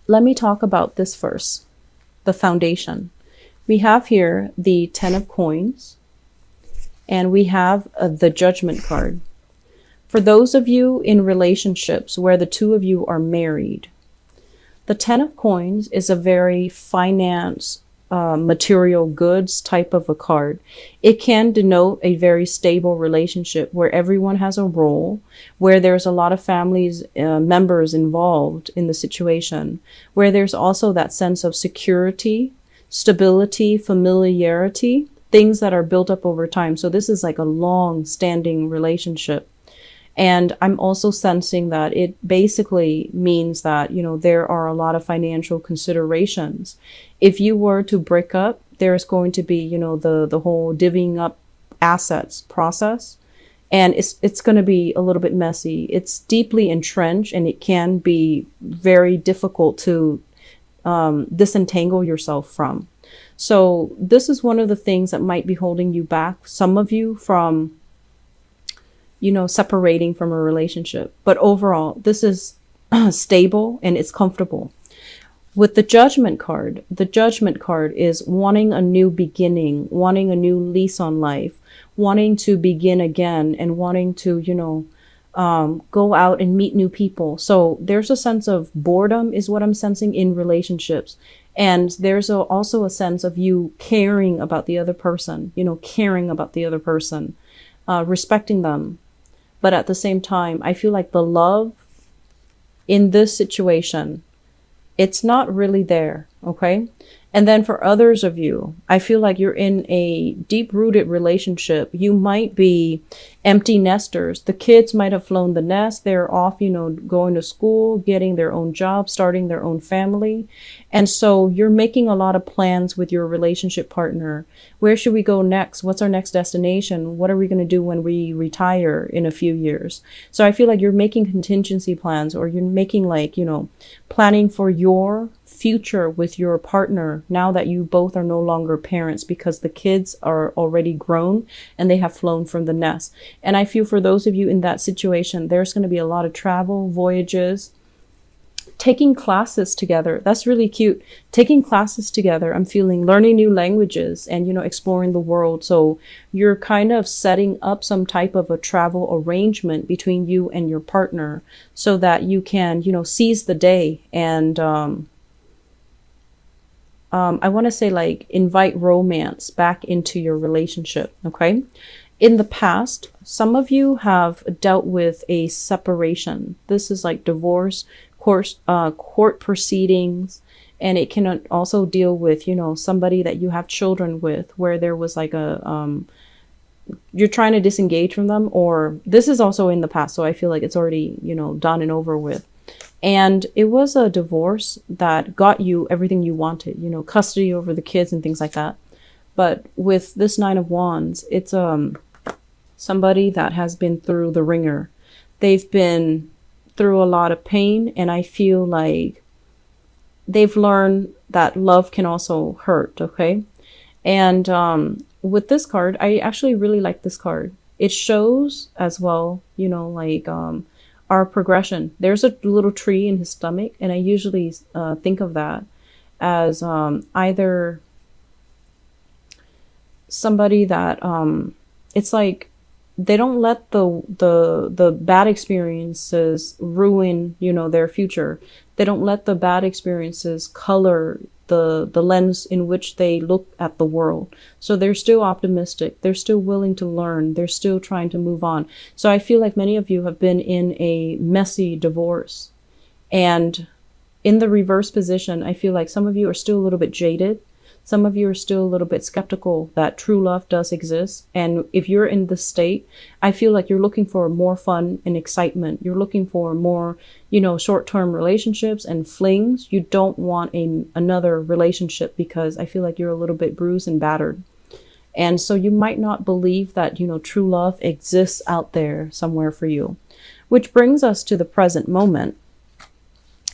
let me talk about this first, the foundation. We have here the 10 of coins, and we have the Judgment card. For those of you in relationships where the two of you are married, the 10 of coins is a very finance, material goods type of a card. It can denote a very stable relationship where everyone has a role, where there's a lot of families, members involved in the situation, where there's also that sense of security, stability, familiarity, things that are built up over time. So this is like a long standing relationship. And I'm also sensing that it basically means that, you know, there are a lot of financial considerations. If you were to break up, there's going to be, you know, the whole divvying up assets process. And it's going to be a little bit messy. It's deeply entrenched, and it can be very difficult to disentangle yourself from. So this is one of the things that might be holding you back, some of you, from, you know, separating from a relationship. But overall, this is stable and it's comfortable. With the Judgment card is wanting a new beginning, wanting a new lease on life, wanting to begin again, and wanting to, you know, go out and meet new people. So there's a sense of boredom is what I'm sensing in relationships. And there's also a sense of you caring about the other person, you know, caring about the other person, respecting them. But at the same time, I feel like the love in this situation, it's not really there. Okay. And then for others of you, I feel like you're in a deep-rooted relationship. You might be empty nesters. The kids might have flown the nest. They're off, you know, going to school, getting their own job, starting their own family. And so you're making a lot of plans with your relationship partner. Where should we go next? What's our next destination? What are we going to do when we retire in a few years? So I feel like you're making contingency plans, or you're making, like, you know, planning for your future with your partner now that you both are no longer parents, because the kids are already grown and they have flown from the nest. And I feel for those of you in that situation, there's going to be a lot of travel, voyages, taking classes together. That's really cute. Taking classes together. I'm feeling learning new languages and, you know, exploring the world. So you're kind of setting up some type of a travel arrangement between you and your partner so that you can, you know, seize the day and, I want to say, like, invite romance back into your relationship. Okay. In the past, some of you have dealt with a separation. This is like divorce, court proceedings, and it can also deal with, you know, somebody that you have children with, where there was like a, you're trying to disengage from them, or this is also in the past. So I feel like it's already, you know, done and over with. And it was a divorce that got you everything you wanted, you know, custody over the kids and things like that. But with this 9 of Wands, it's somebody that has been through the ringer. They've been through a lot of pain, and I feel like they've learned that love can also hurt, okay? And with this card, I actually really like this card. It shows as well, you know, like our progression. There's a little tree in his stomach, and I usually think of that as either somebody that it's like they don't let the bad experiences ruin, you know, their future. They don't let the bad experiences color the lens in which they look at the world. So they're still optimistic. They're still willing to learn. They're still trying to move on. So I feel like many of you have been in a messy divorce. And in the reverse position, I feel like some of you are still a little bit jaded. Some of you are still a little bit skeptical that true love does exist. And if you're in this state, I feel like you're looking for more fun and excitement. You're looking for more, you know, short-term relationships and flings. You don't want another relationship because I feel like you're a little bit bruised and battered. And so you might not believe that, you know, true love exists out there somewhere for you. Which brings us to the present moment.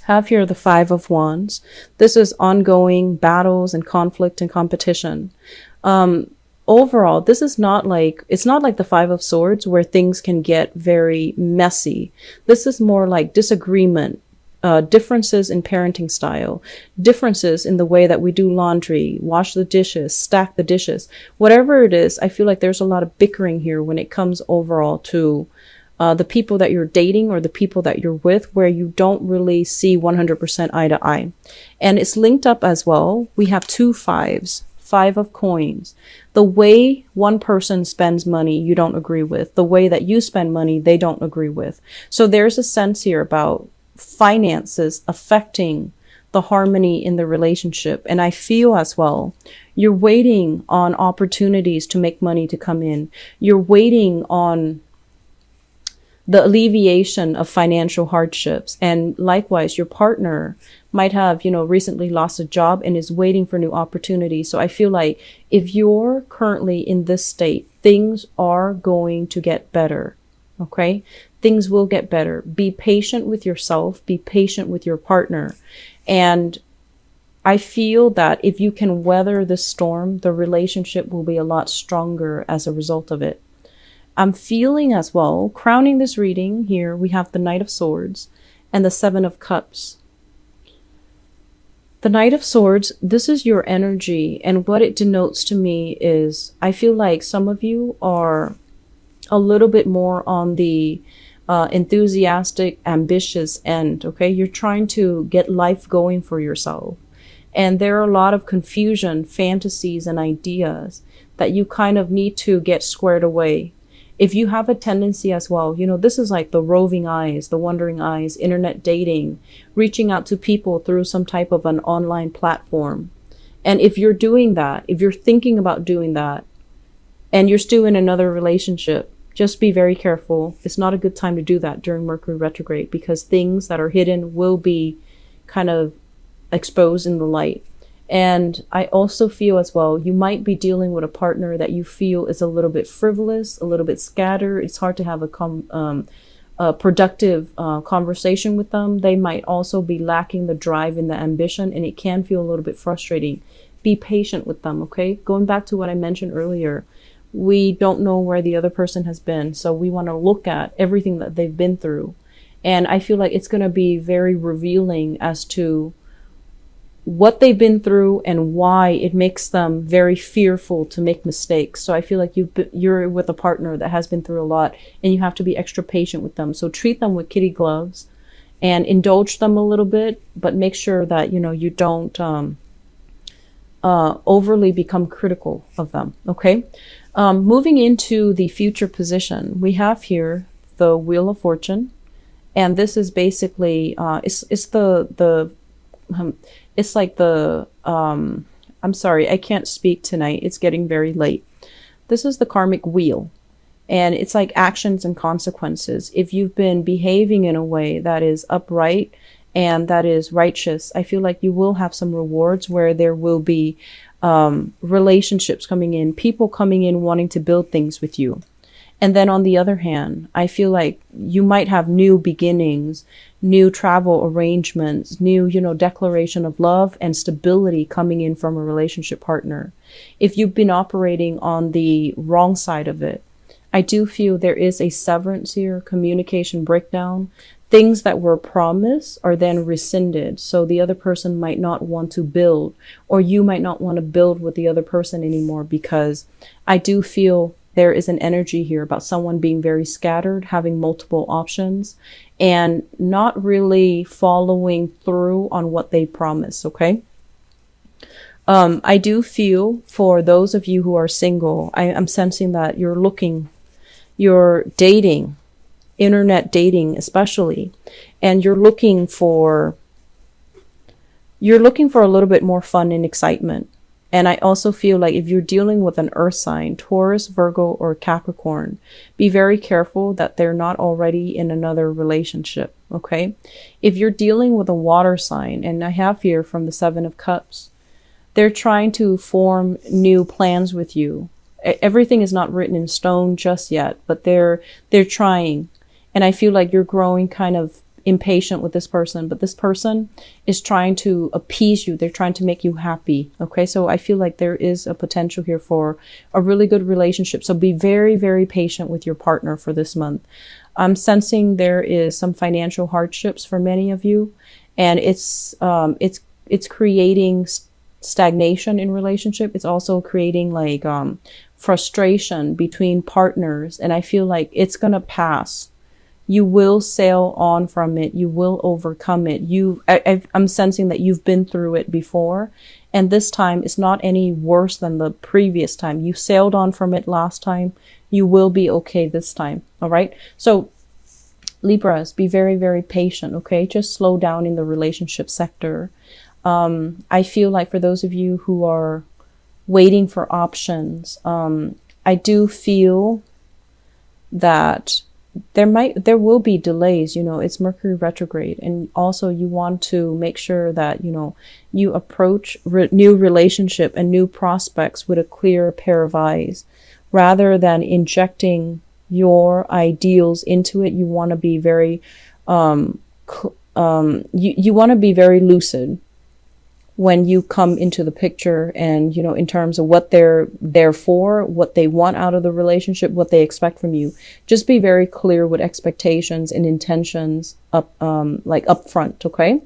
Have here the 5 of Wands. This is ongoing battles and conflict and competition. Overall, this is not like, it's not like the 5 of Swords where things can get very messy. This is more like disagreement, differences in parenting style, differences in the way that we do laundry, wash the dishes, stack the dishes, whatever it is. I feel like there's a lot of bickering here when it comes overall to the people that you're dating or the people that you're with, where you don't really see 100% eye to eye. And it's linked up as well. We have 2 5s, 5 of coins. The way one person spends money, you don't agree with. The way that you spend money, they don't agree with. So there's a sense here about finances affecting the harmony in the relationship. And I feel as well, you're waiting on opportunities to make money to come in. You're waiting on the alleviation of financial hardships. And likewise, your partner might have, recently lost a job and is waiting for new opportunities. So I feel like if you're currently in this state, things are going to get better. Okay? Things will get better. Be patient with yourself. Be patient with your partner. And I feel that if you can weather this storm, the relationship will be a lot stronger as a result of it. I'm feeling as well, crowning this reading here, we have the Knight of Swords and the 7 of Cups. The Knight of Swords, this is your energy. And what it denotes to me is, I feel like some of you are a little bit more on the enthusiastic, ambitious end. Okay. You're trying to get life going for yourself. And there are a lot of confusion, fantasies, and ideas that you kind of need to get squared away. If you have a tendency as well, this is like the roving eyes, the wandering eyes, internet dating, reaching out to people through some type of an online platform. And if you're doing that, if you're thinking about doing that, and you're still in another relationship, just be very careful. It's not a good time to do that during Mercury retrograde, because things that are hidden will be kind of exposed in the light. And I also feel as well, you might be dealing with a partner that you feel is a little bit frivolous, a little bit scattered. It's hard to have a productive conversation with them. They might also be lacking the drive and the ambition, and it can feel a little bit frustrating. Be patient with them, okay? Going back to what I mentioned earlier, we don't know where the other person has been, so we want to look at everything that they've been through. And I feel like it's going to be very revealing as to what they've been through and why it makes them very fearful to make mistakes. So I feel like you're with a partner that has been through a lot, and you have to be extra patient with them. So treat them with kitty gloves and indulge them a little bit, but make sure that, you don't overly become critical of them. Okay. Moving into the future position, we have here the Wheel of Fortune. And this is basically, I'm sorry, I can't speak tonight. It's getting very late. This is the karmic wheel, and it's like actions and consequences. If you've been behaving in a way that is upright and that is righteous, I feel like you will have some rewards where there will be relationships coming in, people coming in wanting to build things with you. And then on the other hand, I feel like you might have new beginnings, new travel arrangements, new, declaration of love and stability coming in from a relationship partner. If you've been operating on the wrong side of it, I do feel there is a severance here, communication breakdown. Things that were promised are then rescinded. So the other person might not want to build, or you might not want to build with the other person anymore, because I do feel there is an energy here about someone being very scattered, having multiple options, and not really following through on what they promise, okay? I do feel for those of you who are single, I'm sensing that you're dating, internet dating especially, and you're looking for a little bit more fun and excitement. And I also feel like if you're dealing with an earth sign, Taurus, Virgo, or Capricorn, be very careful that they're not already in another relationship, okay? If you're dealing with a water sign, and I have here from the 7 of Cups, they're trying to form new plans with you. Everything is not written in stone just yet, but they're trying. And I feel like you're growing kind of impatient with this person, but this person is trying to appease you. They're trying to make you happy. Okay. So I feel like there is a potential here for a really good relationship. So be very, very patient with your partner for this month. I'm sensing there is some financial hardships for many of you, and it's creating stagnation in relationship. It's also creating like, frustration between partners. And I feel like it's going to pass. You will sail on from it. You will overcome it. I'm sensing that you've been through it before. And this time it's not any worse than the previous time. You sailed on from it last time. You will be okay this time. All right. So Libras, be very, very patient. Okay. Just slow down in the relationship sector. I feel like for those of you who are waiting for options, I do feel that there will be delays. You know, it's Mercury retrograde, and also you want to make sure that, you know, you approach new relationship and new prospects with a clear pair of eyes, rather than injecting your ideals into it. You want to be very, you want to be very lucid when you come into the picture, and, you know, in terms of what they're there for, what they want out of the relationship, what they expect from you. Just be very clear with expectations and intentions up front. Okay.